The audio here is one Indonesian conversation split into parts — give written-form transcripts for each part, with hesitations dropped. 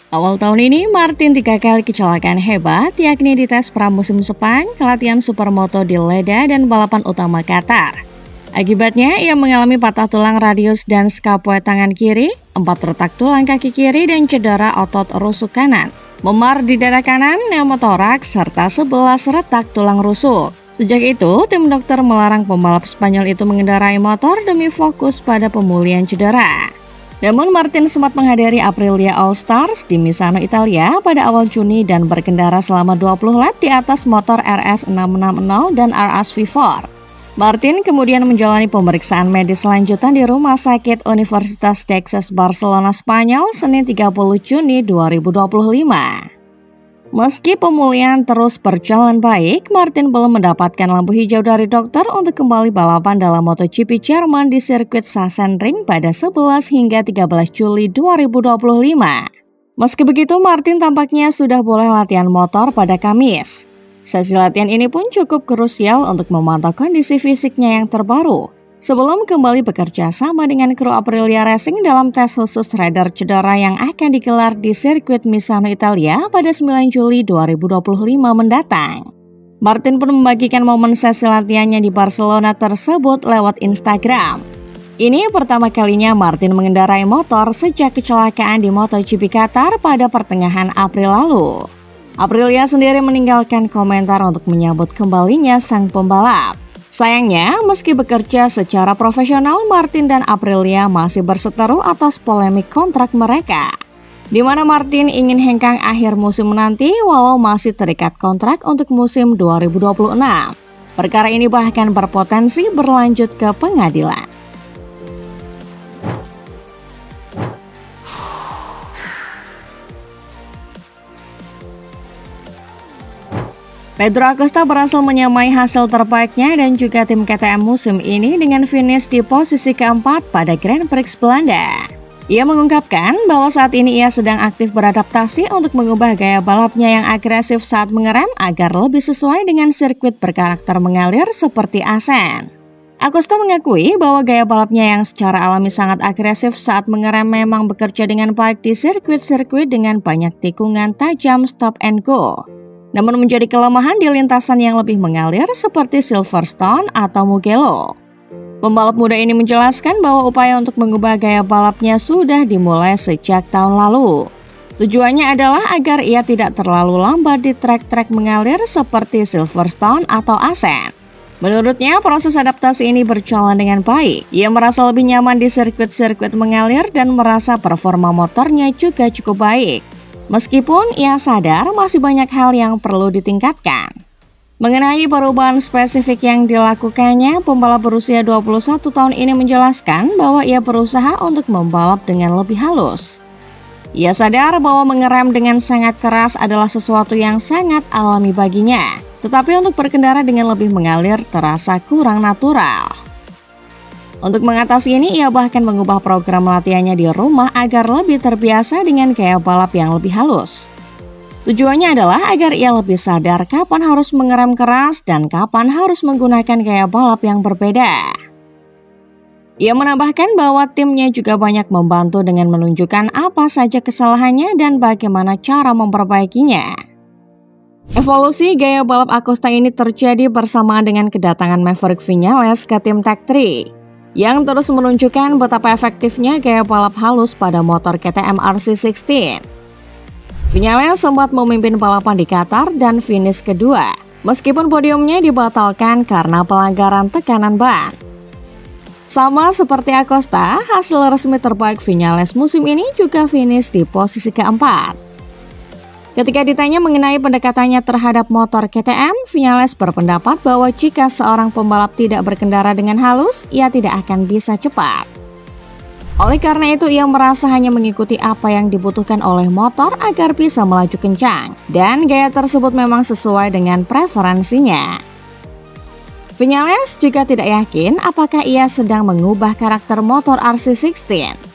Awal tahun ini, Martin 3 kali kecelakaan hebat, yakni di tes pramusim Sepang, latihan supermoto di Leda, dan balapan utama Qatar. Akibatnya, ia mengalami patah tulang radius dan skapoid tangan kiri, 4 retak tulang kaki kiri, dan cedera otot rusuk kanan. Memar di dada kanan, pneumotoraks, serta 11 retak tulang rusuk. Sejak itu, tim dokter melarang pembalap Spanyol itu mengendarai motor demi fokus pada pemulihan cedera. Namun Martin sempat menghadiri Aprilia All Stars di Misano, Italia pada awal Juni dan berkendara selama 20 lap di atas motor RS660 dan RS V4. Martin kemudian menjalani pemeriksaan medis lanjutan di Rumah Sakit Universitas Texas Barcelona, Spanyol, Senin 30 Juni 2025. Meski pemulihan terus berjalan baik, Martin belum mendapatkan lampu hijau dari dokter untuk kembali balapan dalam MotoGP Jerman di sirkuit Sachsenring pada 11 hingga 13 Juli 2025. Meski begitu, Martin tampaknya sudah boleh latihan motor pada Kamis. Sesi latihan ini pun cukup krusial untuk memantau kondisi fisiknya yang terbaru, sebelum kembali bekerja sama dengan kru Aprilia Racing dalam tes khusus rider cedera yang akan digelar di sirkuit Misano, Italia pada 9 Juli 2025 mendatang. Martin pun membagikan momen sesi latihannya di Barcelona tersebut lewat Instagram. Ini pertama kalinya Martin mengendarai motor sejak kecelakaan di MotoGP Qatar pada pertengahan April lalu. Aprilia sendiri meninggalkan komentar untuk menyambut kembalinya sang pembalap. Sayangnya, meski bekerja secara profesional, Martin dan Aprilia masih berseteru atas polemik kontrak mereka, di mana Martin ingin hengkang akhir musim nanti walau masih terikat kontrak untuk musim 2026. Perkara ini bahkan berpotensi berlanjut ke pengadilan. Pedro Acosta berhasil menyamai hasil terbaiknya dan juga tim KTM musim ini dengan finish di posisi keempat pada Grand Prix Belanda. Ia mengungkapkan bahwa saat ini ia sedang aktif beradaptasi untuk mengubah gaya balapnya yang agresif saat mengerem agar lebih sesuai dengan sirkuit berkarakter mengalir seperti Asen. Acosta mengakui bahwa gaya balapnya yang secara alami sangat agresif saat mengerem memang bekerja dengan baik di sirkuit-sirkuit dengan banyak tikungan tajam stop and go. Namun menjadi kelemahan di lintasan yang lebih mengalir seperti Silverstone atau Mugello. Pembalap muda ini menjelaskan bahwa upaya untuk mengubah gaya balapnya sudah dimulai sejak tahun lalu. Tujuannya adalah agar ia tidak terlalu lambat di trek-trek mengalir seperti Silverstone atau Asen. Menurutnya, proses adaptasi ini berjalan dengan baik. Ia merasa lebih nyaman di sirkuit-sirkuit mengalir dan merasa performa motornya juga cukup baik. Meskipun ia sadar masih banyak hal yang perlu ditingkatkan. Mengenai perubahan spesifik yang dilakukannya, pembalap berusia 21 tahun ini menjelaskan bahwa ia berusaha untuk membalap dengan lebih halus. Ia sadar bahwa mengerem dengan sangat keras adalah sesuatu yang sangat alami baginya, tetapi untuk berkendara dengan lebih mengalir terasa kurang natural. Untuk mengatasi ini, ia bahkan mengubah program latihannya di rumah agar lebih terbiasa dengan gaya balap yang lebih halus. Tujuannya adalah agar ia lebih sadar kapan harus mengerem keras dan kapan harus menggunakan gaya balap yang berbeda. Ia menambahkan bahwa timnya juga banyak membantu dengan menunjukkan apa saja kesalahannya dan bagaimana cara memperbaikinya. Evolusi gaya balap Acosta ini terjadi bersamaan dengan kedatangan Maverick Viñales ke tim Tech3. Yang terus menunjukkan betapa efektifnya gaya balap halus pada motor KTM RC16. Viñales sempat memimpin balapan di Qatar dan finish kedua, meskipun podiumnya dibatalkan karena pelanggaran tekanan ban. Sama seperti Acosta, hasil resmi terbaik Viñales musim ini juga finish di posisi keempat. Ketika ditanya mengenai pendekatannya terhadap motor KTM, Viñales berpendapat bahwa jika seorang pembalap tidak berkendara dengan halus, ia tidak akan bisa cepat. Oleh karena itu, ia merasa hanya mengikuti apa yang dibutuhkan oleh motor agar bisa melaju kencang, dan gaya tersebut memang sesuai dengan preferensinya. Viñales juga tidak yakin apakah ia sedang mengubah karakter motor RC16.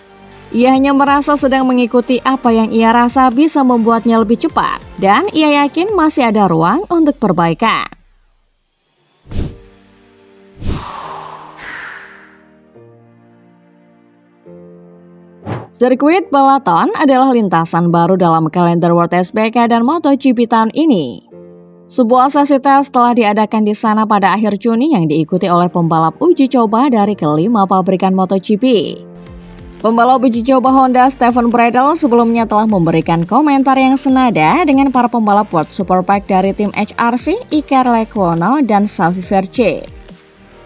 Ia hanya merasa sedang mengikuti apa yang ia rasa bisa membuatnya lebih cepat, dan ia yakin masih ada ruang untuk perbaikan. Sirkuit Balaton adalah lintasan baru dalam kalender World SBK dan MotoGP tahun ini. Sebuah sesi tes telah diadakan di sana pada akhir Juni yang diikuti oleh pembalap uji coba dari kelima pabrikan MotoGP. Pembalap uji coba Honda Steven Bradl sebelumnya telah memberikan komentar yang senada dengan para pembalap World Superbike dari tim HRC, Iker Lecuona dan Xavi Verge.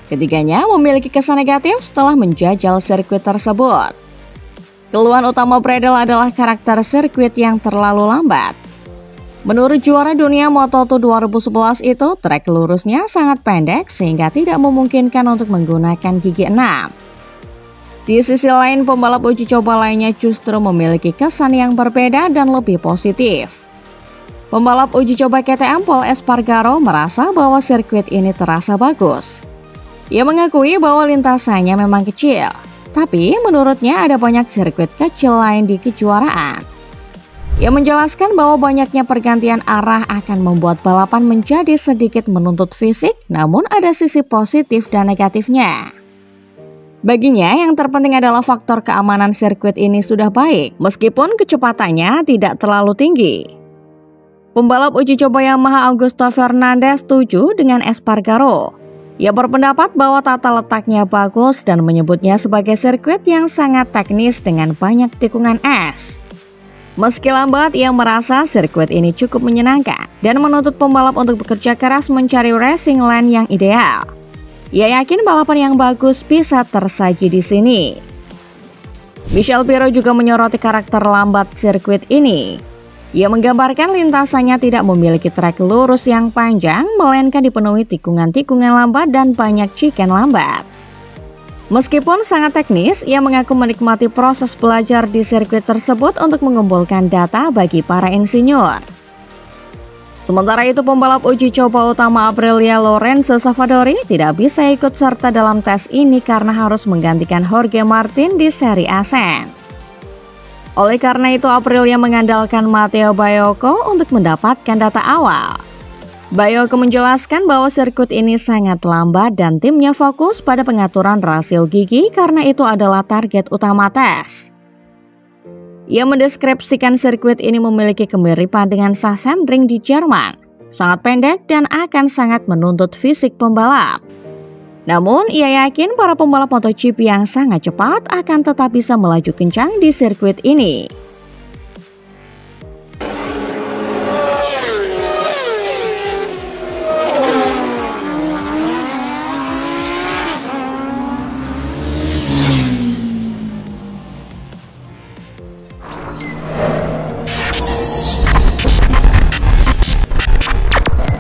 Ketiganya memiliki kesan negatif setelah menjajal sirkuit tersebut. Keluhan utama Bradl adalah karakter sirkuit yang terlalu lambat. Menurut juara dunia Moto2 2011 itu, trek lurusnya sangat pendek sehingga tidak memungkinkan untuk menggunakan gigi 6. Di sisi lain, pembalap uji coba lainnya justru memiliki kesan yang berbeda dan lebih positif. Pembalap uji coba KTM Pol Espargaro merasa bahwa sirkuit ini terasa bagus. Ia mengakui bahwa lintasannya memang kecil, tapi menurutnya ada banyak sirkuit kecil lain di kejuaraan. Ia menjelaskan bahwa banyaknya pergantian arah akan membuat balapan menjadi sedikit menuntut fisik, namun ada sisi positif dan negatifnya. Baginya, yang terpenting adalah faktor keamanan sirkuit ini sudah baik, meskipun kecepatannya tidak terlalu tinggi. Pembalap uji coba Yamaha Augusto Fernandez setuju dengan Espargaro. Ia berpendapat bahwa tata letaknya bagus dan menyebutnya sebagai sirkuit yang sangat teknis dengan banyak tikungan es. Meski lambat, ia merasa sirkuit ini cukup menyenangkan dan menuntut pembalap untuk bekerja keras mencari racing lane yang ideal. Ia yakin balapan yang bagus bisa tersaji di sini. Michel Pirro juga menyoroti karakter lambat sirkuit ini. Ia menggambarkan lintasannya tidak memiliki trek lurus yang panjang, melainkan dipenuhi tikungan-tikungan lambat dan banyak chikan lambat. Meskipun sangat teknis, ia mengaku menikmati proses belajar di sirkuit tersebut untuk mengumpulkan data bagi para insinyur. Sementara itu, pembalap uji coba utama Aprilia Lorenzo Savadori tidak bisa ikut serta dalam tes ini karena harus menggantikan Jorge Martin di seri Asen. Oleh karena itu, Aprilia mengandalkan Matteo Baiocco untuk mendapatkan data awal. Baiocco menjelaskan bahwa sirkuit ini sangat lambat dan timnya fokus pada pengaturan rasio gigi karena itu adalah target utama tes. Ia mendeskripsikan sirkuit ini memiliki kemiripan dengan Sachsenring di Jerman, sangat pendek dan akan sangat menuntut fisik pembalap. Namun, ia yakin para pembalap MotoGP yang sangat cepat akan tetap bisa melaju kencang di sirkuit ini.